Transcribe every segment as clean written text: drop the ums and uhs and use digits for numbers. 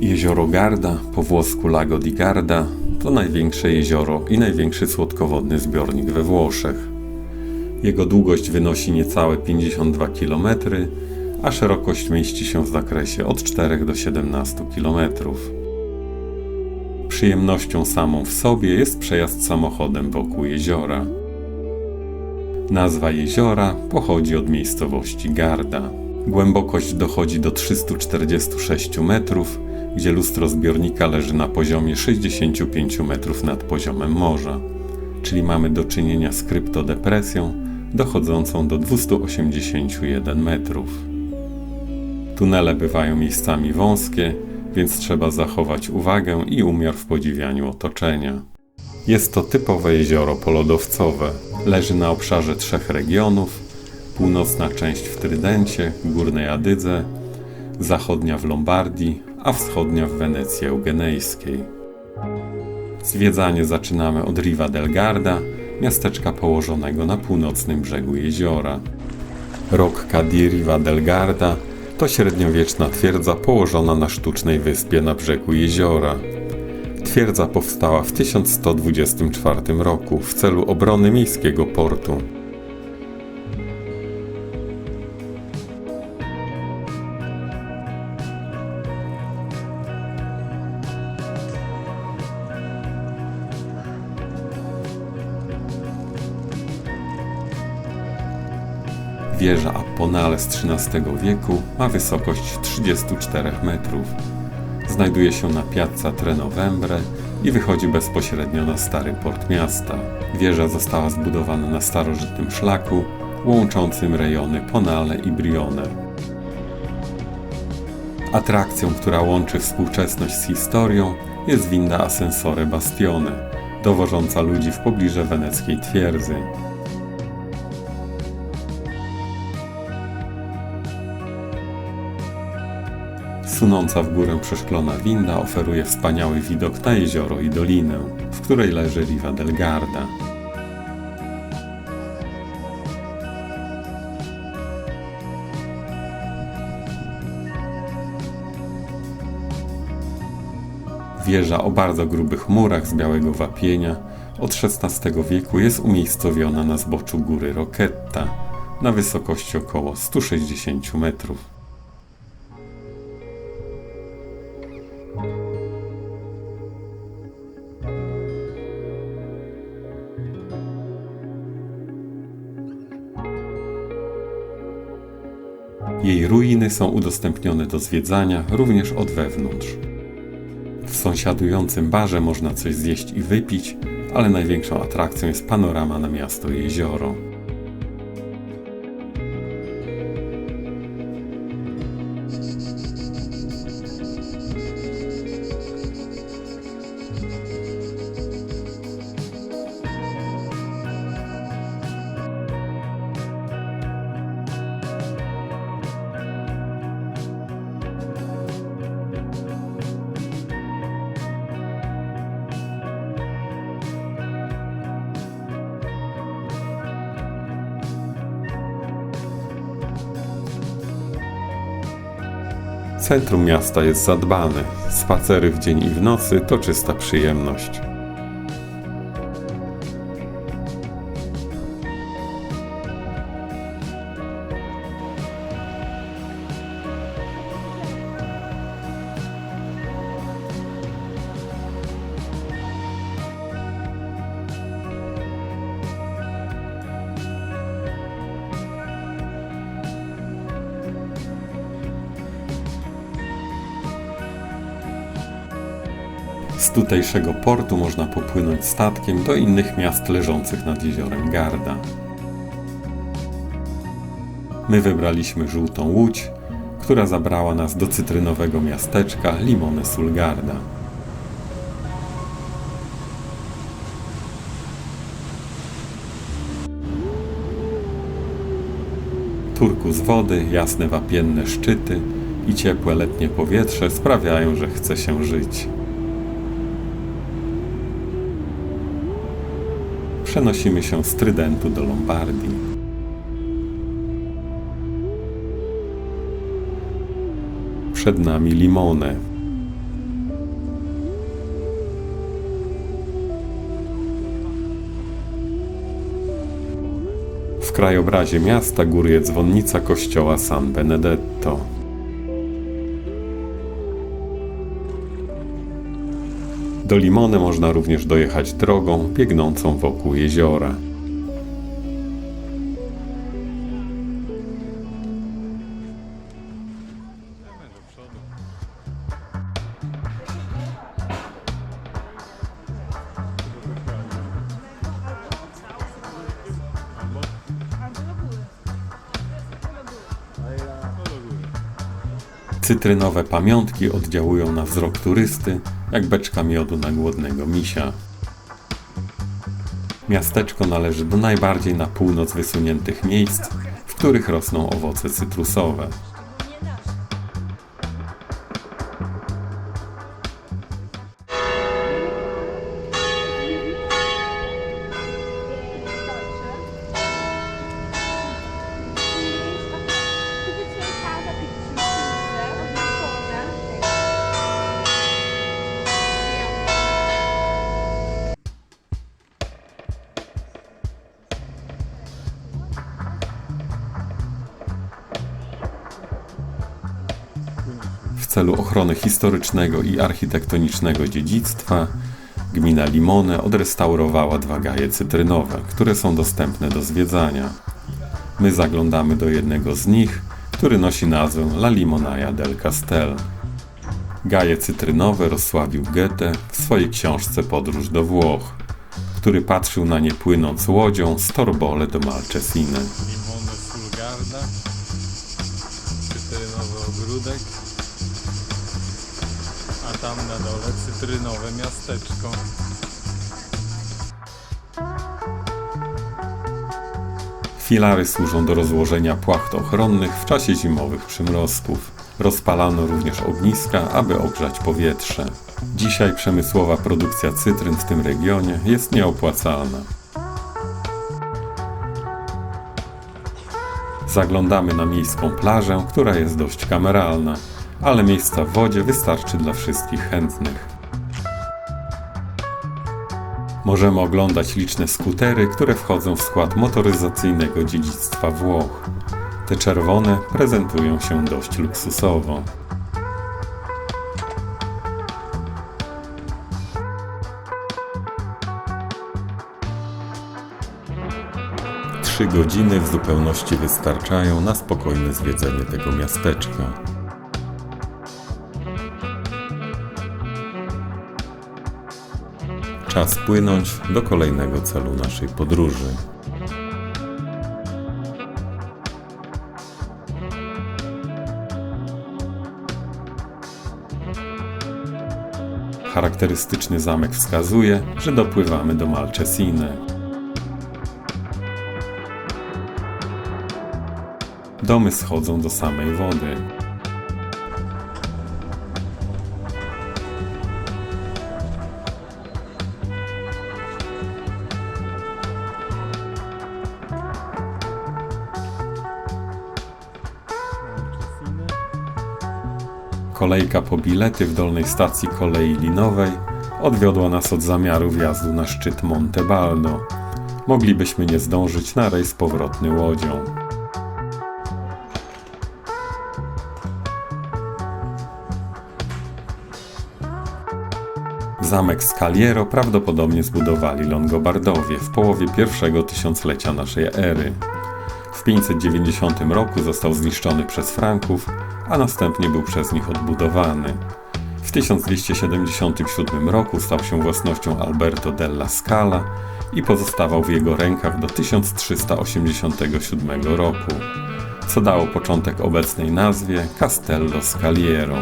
Jezioro Garda, po włosku Lago di Garda, to największe jezioro i największy słodkowodny zbiornik we Włoszech. Jego długość wynosi niecałe 52 km, a szerokość mieści się w zakresie od 4 do 17 km. Przyjemnością samą w sobie jest przejazd samochodem wokół jeziora. Nazwa jeziora pochodzi od miejscowości Garda. Głębokość dochodzi do 346 metrów, gdzie lustro zbiornika leży na poziomie 65 metrów nad poziomem morza, czyli mamy do czynienia z kryptodepresją dochodzącą do 281 metrów. Tunele bywają miejscami wąskie, więc trzeba zachować uwagę i umiar w podziwianiu otoczenia. Jest to typowe jezioro polodowcowe. Leży na obszarze 3 regionów: północna część w Trydencie, Górnej Adydze, zachodnia w Lombardii, a wschodnia w Wenecji Eugenejskiej. Zwiedzanie zaczynamy od Riva del Garda, miasteczka położonego na północnym brzegu jeziora. Rocca di Riva del Garda to średniowieczna twierdza położona na sztucznej wyspie na brzegu jeziora. Twierdza powstała w 1124 roku w celu obrony miejskiego portu. Wieża Apponale z XIII wieku ma wysokość 34 metrów. Znajduje się na Piazza Tre Novembre i wychodzi bezpośrednio na stary port miasta. Wieża została zbudowana na starożytnym szlaku łączącym rejony Ponale i Brione. Atrakcją, która łączy współczesność z historią, jest winda Ascensore Bastione, dowożąca ludzi w pobliże weneckiej twierdzy. Sunąca w górę przeszklona winda oferuje wspaniały widok na jezioro i dolinę, w której leży Riva del Garda. Wieża o bardzo grubych murach z białego wapienia od XVI wieku jest umiejscowiona na zboczu góry Rocchetta na wysokości około 160 metrów. Jej ruiny są udostępnione do zwiedzania również od wewnątrz. W sąsiadującym barze można coś zjeść i wypić, ale największą atrakcją jest panorama na miasto i jezioro. Centrum miasta jest zadbane. Spacery w dzień i w nocy to czysta przyjemność. Z tutejszego portu można popłynąć statkiem do innych miast leżących nad jeziorem Garda. My wybraliśmy żółtą łódź, która zabrała nas do cytrynowego miasteczka Limone sul Garda. Turkus wody, jasne wapienne szczyty i ciepłe letnie powietrze sprawiają, że chce się żyć. Przenosimy się z Trydentu do Lombardii. Przed nami Limone. W krajobrazie miasta góruje dzwonnica kościoła San Benedetto. Do Limone można również dojechać drogą biegnącą wokół jeziora. Cytrynowe pamiątki oddziałują na wzrok turysty, jak beczka miodu na głodnego misia. Miasteczko należy do najbardziej na północ wysuniętych miejsc, w których rosną owoce cytrusowe. W celu ochrony historycznego i architektonicznego dziedzictwa gmina Limone odrestaurowała 2 gaje cytrynowe, które są dostępne do zwiedzania. My zaglądamy do jednego z nich, który nosi nazwę La Limonaia del Castel. Gaje cytrynowe rozsławił Goethe w swojej książce Podróż do Włoch, który patrzył na nie płynąc łodzią z Torbole do Malcesine. Limone sul Garda, cytrynowy ogródek, a tam na dole cytrynowe miasteczko. Filary służą do rozłożenia płacht ochronnych w czasie zimowych przymrozków. Rozpalano również ogniska, aby ogrzać powietrze. Dzisiaj przemysłowa produkcja cytryn w tym regionie jest nieopłacalna. Zaglądamy na miejską plażę, która jest dość kameralna, ale miejsca w wodzie wystarczy dla wszystkich chętnych. Możemy oglądać liczne skutery, które wchodzą w skład motoryzacyjnego dziedzictwa Włoch. Te czerwone prezentują się dość luksusowo. Trzy godziny w zupełności wystarczają na spokojne zwiedzenie tego miasteczka. Czas płynąć do kolejnego celu naszej podróży. Charakterystyczny zamek wskazuje, że dopływamy do Malcesine. Domy schodzą do samej wody. Kolejka po bilety w dolnej stacji kolei linowej odwiodła nas od zamiaru wjazdu na szczyt Monte Baldo. Moglibyśmy nie zdążyć na rejs powrotny łodzią. Zamek Scaliero prawdopodobnie zbudowali Longobardowie w połowie pierwszego tysiąclecia naszej ery. W 590 roku został zniszczony przez Franków, a następnie był przez nich odbudowany. W 1277 roku stał się własnością Alberto della Scala i pozostawał w jego rękach do 1387 roku, co dało początek obecnej nazwie Castello Scaliero.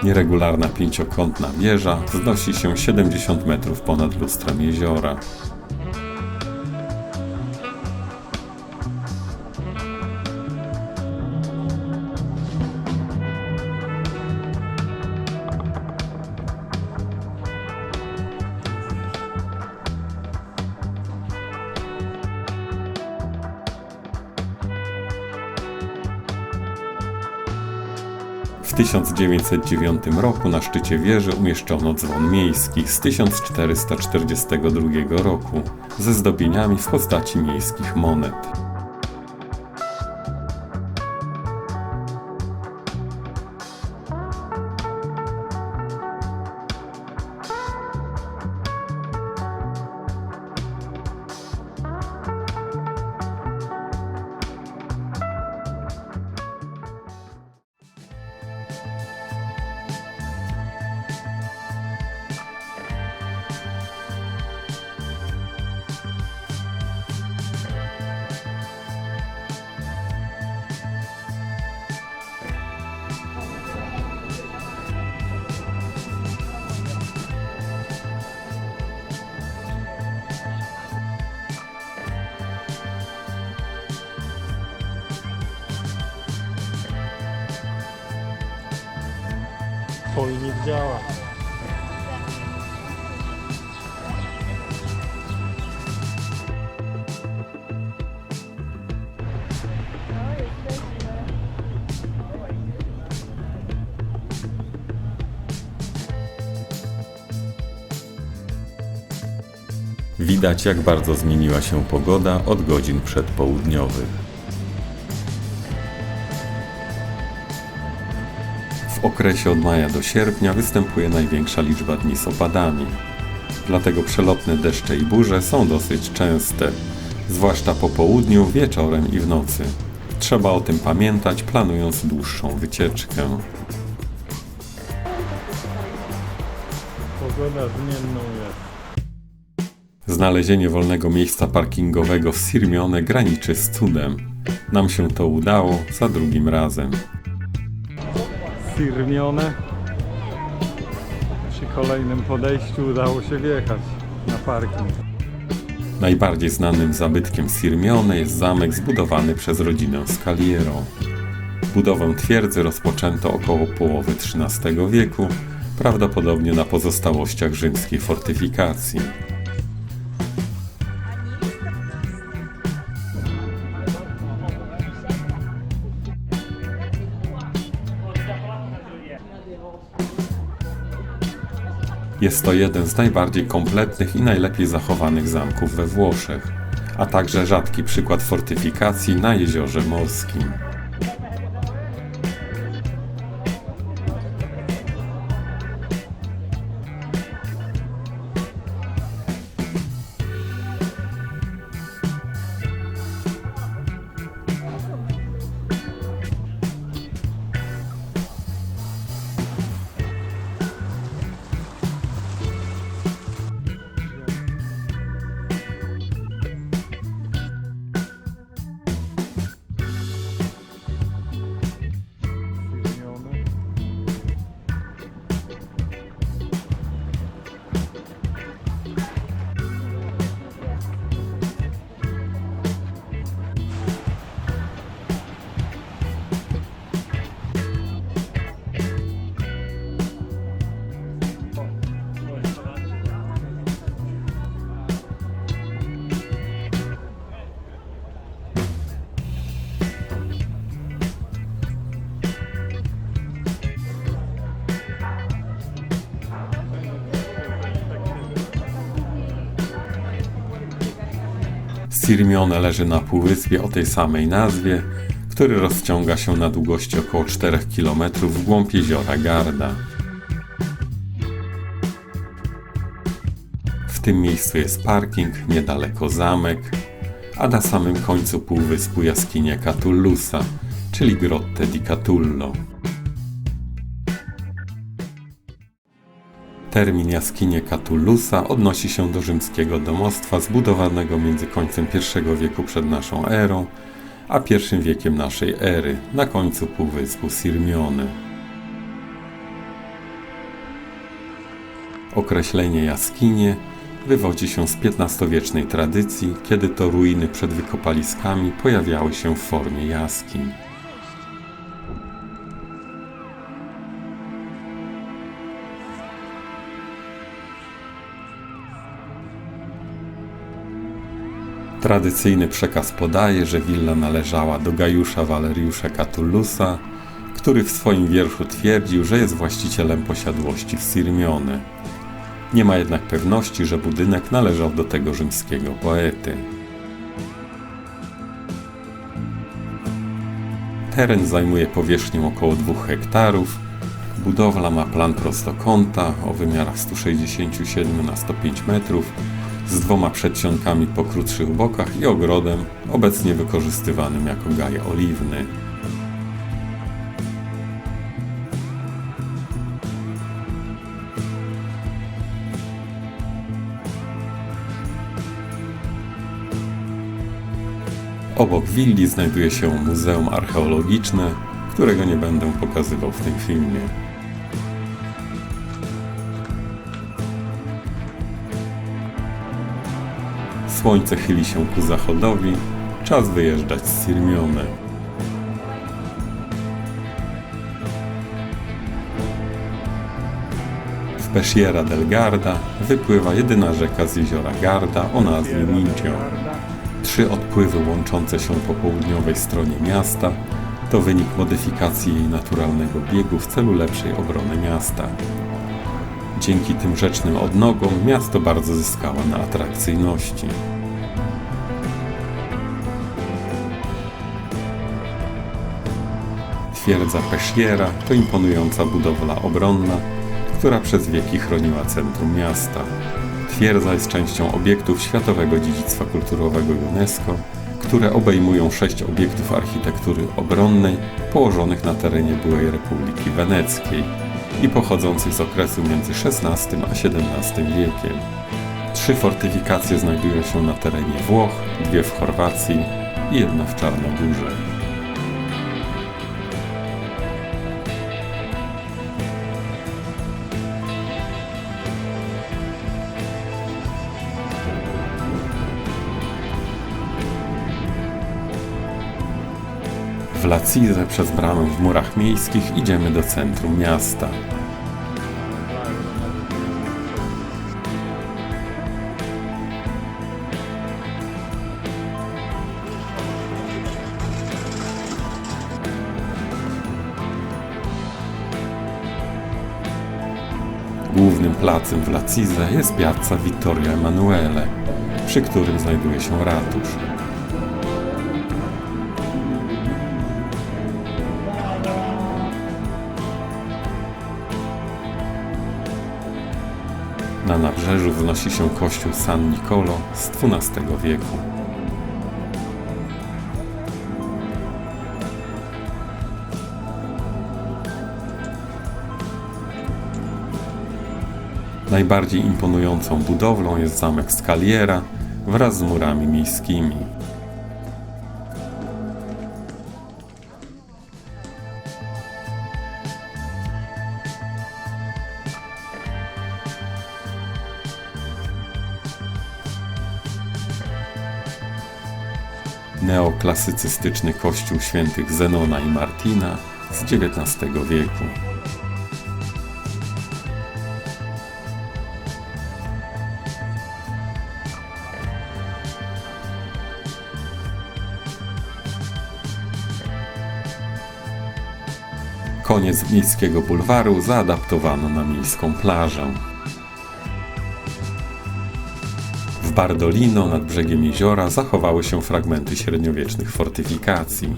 Nieregularna pięciokątna wieża wznosi się 70 metrów ponad lustrem jeziora. 1909 roku na szczycie wieży umieszczono dzwon miejski z 1442 roku ze zdobieniami w postaci miejskich monet. Polnik działa. Widać, jak bardzo zmieniła się pogoda od godzin przedpołudniowych. W okresie od maja do sierpnia występuje największa liczba dni z opadami. Dlatego przelotne deszcze i burze są dosyć częste, zwłaszcza po południu, wieczorem i w nocy. Trzeba o tym pamiętać, planując dłuższą wycieczkę. Pogoda zmienną jest. Znalezienie wolnego miejsca parkingowego w Sirmione graniczy z cudem. Nam się to udało za drugim razem. Sirmione. Przy kolejnym podejściu udało się wjechać na parking. Najbardziej znanym zabytkiem Sirmione jest zamek zbudowany przez rodzinę Scaliero. Budowę twierdzy rozpoczęto około połowy XIII wieku, prawdopodobnie na pozostałościach rzymskiej fortyfikacji. Jest to jeden z najbardziej kompletnych i najlepiej zachowanych zamków we Włoszech, a także rzadki przykład fortyfikacji na jeziorze morskim. Sirmione leży na półwyspie o tej samej nazwie, który rozciąga się na długości około 4 km w głąb jeziora Garda. W tym miejscu jest parking, niedaleko zamek, a na samym końcu półwyspu jaskinia Catullusa, czyli Grotte di Catullo. Termin jaskinie Catullusa odnosi się do rzymskiego domostwa zbudowanego między końcem I wieku przed naszą erą a I wiekiem naszej ery na końcu półwyspu Sirmione. Określenie jaskinie wywodzi się z XV-wiecznej tradycji, kiedy to ruiny przed wykopaliskami pojawiały się w formie jaskiń. Tradycyjny przekaz podaje, że willa należała do Gajusza Valeriusza Catullusa, który w swoim wierszu twierdził, że jest właścicielem posiadłości w Sirmione. Nie ma jednak pewności, że budynek należał do tego rzymskiego poety. Teren zajmuje powierzchnię około 2 hektarów. Budowla ma plan prostokąta o wymiarach 167 na 105 metrów z 2 przedsionkami po krótszych bokach i ogrodem, obecnie wykorzystywanym jako gaj oliwny. Obok willi znajduje się Muzeum Archeologiczne, którego nie będę pokazywał w tym filmie. Słońce chyli się ku zachodowi, czas wyjeżdżać z Sirmione. W Peschiera del Garda wypływa jedyna rzeka z jeziora Garda o nazwie Mincio. 3 odpływy łączące się po południowej stronie miasta to wynik modyfikacji jej naturalnego biegu w celu lepszej obrony miasta. Dzięki tym rzecznym odnogom miasto bardzo zyskało na atrakcyjności. Twierdza Peschiera to imponująca budowla obronna, która przez wieki chroniła centrum miasta. Twierdza jest częścią obiektów Światowego Dziedzictwa Kulturowego UNESCO, które obejmują 6 obiektów architektury obronnej położonych na terenie byłej Republiki Weneckiej i pochodzących z okresu między XVI a XVII wiekiem. 3 fortyfikacje znajdują się na terenie Włoch, 2 w Chorwacji i 1 w Czarnogórze. W Lacize przez bramę w murach miejskich idziemy do centrum miasta. Głównym placem w Lacize jest Piazza Vittorio Emanuele, przy którym znajduje się ratusz. Na nabrzeżu wznosi się kościół San Nicolo z XII wieku. Najbardziej imponującą budowlą jest zamek Scaliera wraz z murami miejskimi. Neoklasycystyczny kościół świętych Zenona i Martina z XIX wieku. Koniec miejskiego bulwaru zaadaptowano na miejską plażę. W Bardolino nad brzegiem jeziora zachowały się fragmenty średniowiecznych fortyfikacji.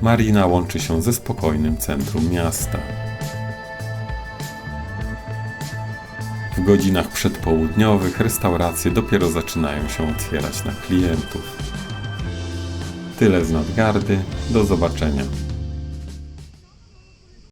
Marina łączy się ze spokojnym centrum miasta. W godzinach przedpołudniowych restauracje dopiero zaczynają się otwierać na klientów. Tyle z Nadgardy. Do zobaczenia.